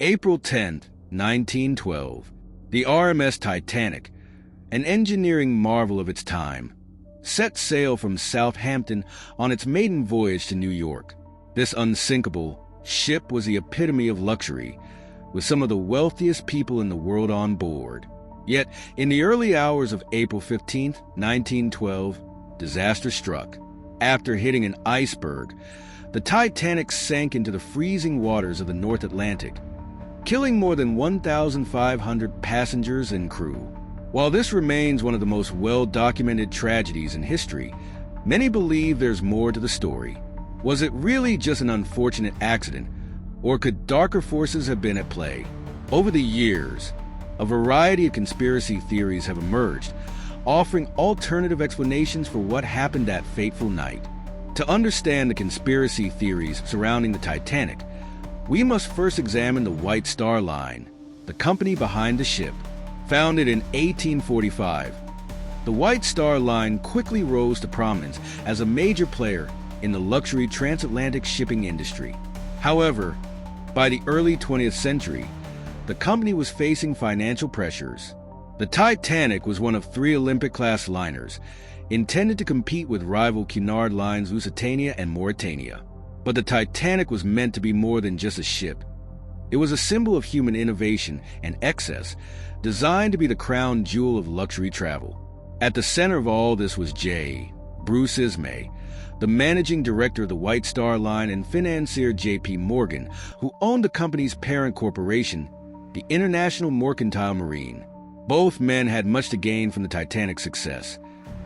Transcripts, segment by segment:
April 10, 1912, the RMS Titanic, an engineering marvel of its time, set sail from Southampton on its maiden voyage to New York. This unsinkable ship was the epitome of luxury, with some of the wealthiest people in the world on board. Yet, in the early hours of April 15, 1912, disaster struck. After hitting an iceberg, the Titanic sank into the freezing waters of the North Atlantic, killing more than 1,500 passengers and crew. While this remains one of the most well-documented tragedies in history, many believe there's more to the story. Was it really just an unfortunate accident, or could darker forces have been at play? Over the years, a variety of conspiracy theories have emerged, offering alternative explanations for what happened that fateful night. To understand the conspiracy theories surrounding the Titanic, we must first examine the White Star Line, the company behind the ship. Founded in 1845, the White Star Line quickly rose to prominence as a major player in the luxury transatlantic shipping industry. However, by the early 20th century, the company was facing financial pressures. The Titanic was one of 3 Olympic-class liners, intended to compete with rival Cunard lines Lusitania and Mauretania. But the Titanic was meant to be more than just a ship. It was a symbol of human innovation and excess, designed to be the crown jewel of luxury travel. At the center of all this was Bruce Ismay, the managing director of the White Star Line, and financier J.P. Morgan, who owned the company's parent corporation, the International Mercantile Marine. Both men had much to gain from the Titanic's success,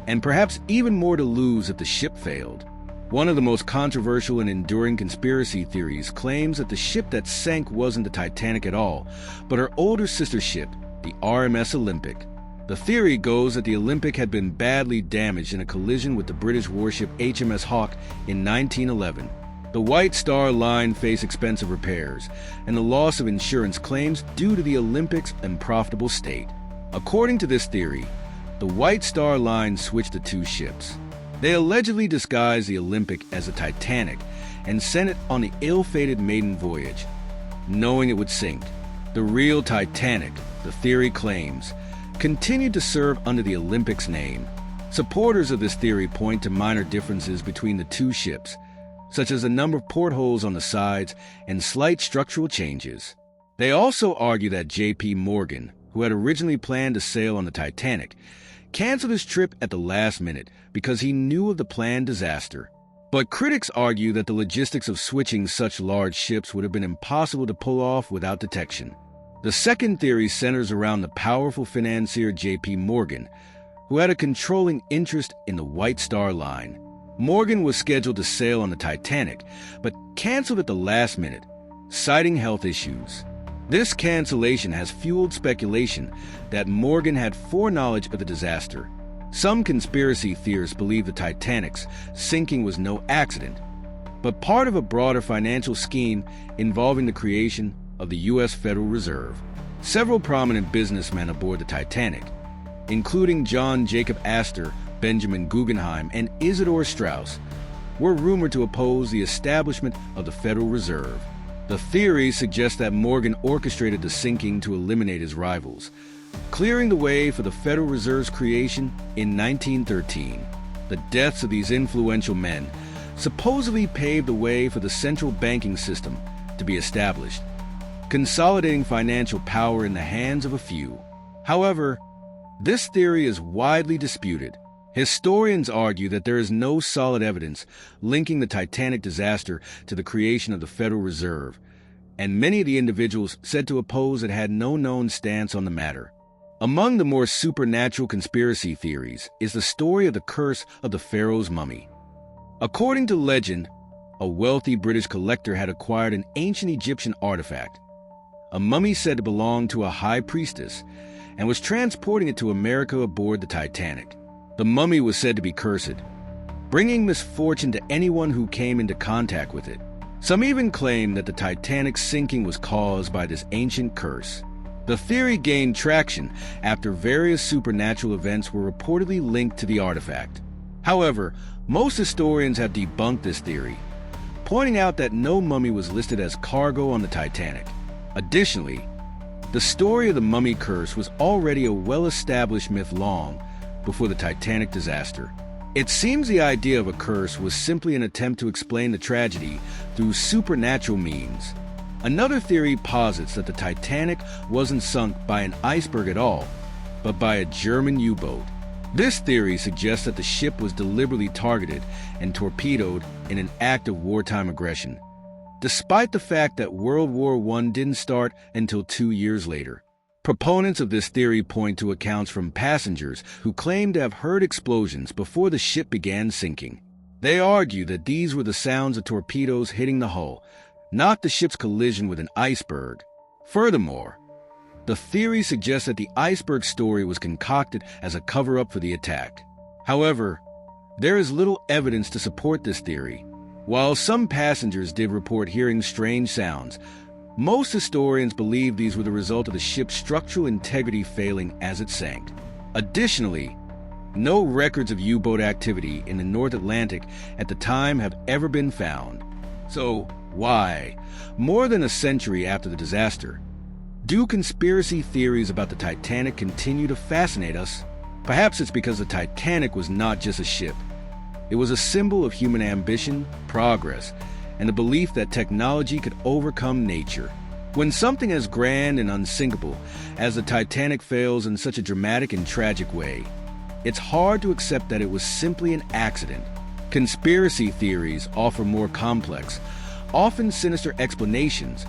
and perhaps even more to lose if the ship failed. One of the most controversial and enduring conspiracy theories claims that the ship that sank wasn't the Titanic at all, but her older sister ship, the RMS Olympic. The theory goes that the Olympic had been badly damaged in a collision with the British warship HMS Hawke in 1911. The White Star Line faced expensive repairs and the loss of insurance claims due to the Olympic's unprofitable state. According to this theory, the White Star Line switched the 2 ships. They allegedly disguised the Olympic as a Titanic and sent it on the ill-fated maiden voyage, knowing it would sink. The real Titanic, the theory claims, continued to serve under the Olympic's name. Supporters of this theory point to minor differences between the 2 ships, such as the number of portholes on the sides and slight structural changes. They also argue that J.P. Morgan, who had originally planned to sail on the Titanic, canceled his trip at the last minute because he knew of the planned disaster. But critics argue that the logistics of switching such large ships would have been impossible to pull off without detection. The second theory centers around the powerful financier J.P. Morgan, who had a controlling interest in the White Star Line. Morgan was scheduled to sail on the Titanic, but canceled at the last minute, citing health issues. This cancellation has fueled speculation that Morgan had foreknowledge of the disaster. Some conspiracy theorists believe the Titanic's sinking was no accident, but part of a broader financial scheme involving the creation of the U.S. Federal Reserve. Several prominent businessmen aboard the Titanic, including John Jacob Astor, Benjamin Guggenheim, and Isidor Straus, were rumored to oppose the establishment of the Federal Reserve. The theory suggests that Morgan orchestrated the sinking to eliminate his rivals, clearing the way for the Federal Reserve's creation in 1913. The deaths of these influential men supposedly paved the way for the central banking system to be established, consolidating financial power in the hands of a few. However, this theory is widely disputed. Historians argue that there is no solid evidence linking the Titanic disaster to the creation of the Federal Reserve, and many of the individuals said to oppose it had no known stance on the matter. Among the more supernatural conspiracy theories is the story of the curse of the pharaoh's mummy. According to legend, a wealthy British collector had acquired an ancient Egyptian artifact, a mummy said to belong to a high priestess, and was transporting it to America aboard the Titanic. The mummy was said to be cursed, bringing misfortune to anyone who came into contact with it. Some even claim that the Titanic's sinking was caused by this ancient curse. The theory gained traction after various supernatural events were reportedly linked to the artifact. However, most historians have debunked this theory, pointing out that no mummy was listed as cargo on the Titanic. Additionally, the story of the mummy curse was already a well-established myth long before the Titanic disaster. It seems the idea of a curse was simply an attempt to explain the tragedy through supernatural means. Another theory posits that the Titanic wasn't sunk by an iceberg at all, but by a German U-boat. This theory suggests that the ship was deliberately targeted and torpedoed in an act of wartime aggression, despite the fact that World War I didn't start until 2 years later. Proponents of this theory point to accounts from passengers who claim to have heard explosions before the ship began sinking. They argue that these were the sounds of torpedoes hitting the hull, not the ship's collision with an iceberg. Furthermore, the theory suggests that the iceberg story was concocted as a cover-up for the attack. However, there is little evidence to support this theory. While some passengers did report hearing strange sounds, most historians believe these were the result of the ship's structural integrity failing as it sank. Additionally, no records of U-boat activity in the North Atlantic at the time have ever been found. So, why, more than a century after the disaster, do conspiracy theories about the Titanic continue to fascinate us? Perhaps it's because the Titanic was not just a ship. It was a symbol of human ambition, progress, and the belief that technology could overcome nature. When something as grand and unsinkable as the Titanic fails in such a dramatic and tragic way, it's hard to accept that it was simply an accident. Conspiracy theories offer more complex, often sinister explanations,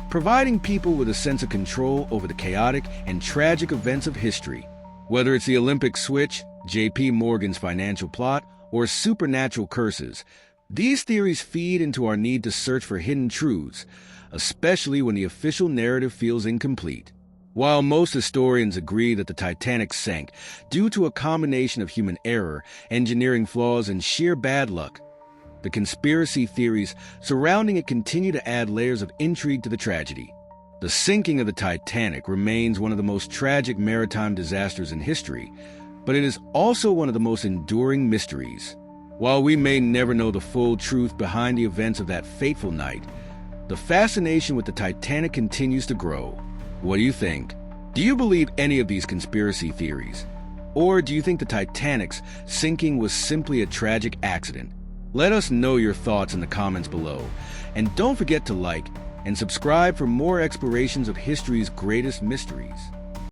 providing people with a sense of control over the chaotic and tragic events of history. Whether it's the Olympic switch, J.P. Morgan's financial plot, or supernatural curses, these theories feed into our need to search for hidden truths, especially when the official narrative feels incomplete. While most historians agree that the Titanic sank due to a combination of human error, engineering flaws, and sheer bad luck, the conspiracy theories surrounding it continue to add layers of intrigue to the tragedy. The sinking of the Titanic remains one of the most tragic maritime disasters in history, but it is also one of the most enduring mysteries. While we may never know the full truth behind the events of that fateful night, the fascination with the Titanic continues to grow. What do you think? Do you believe any of these conspiracy theories? Or do you think the Titanic's sinking was simply a tragic accident? Let us know your thoughts in the comments below. And don't forget to like and subscribe for more explorations of history's greatest mysteries.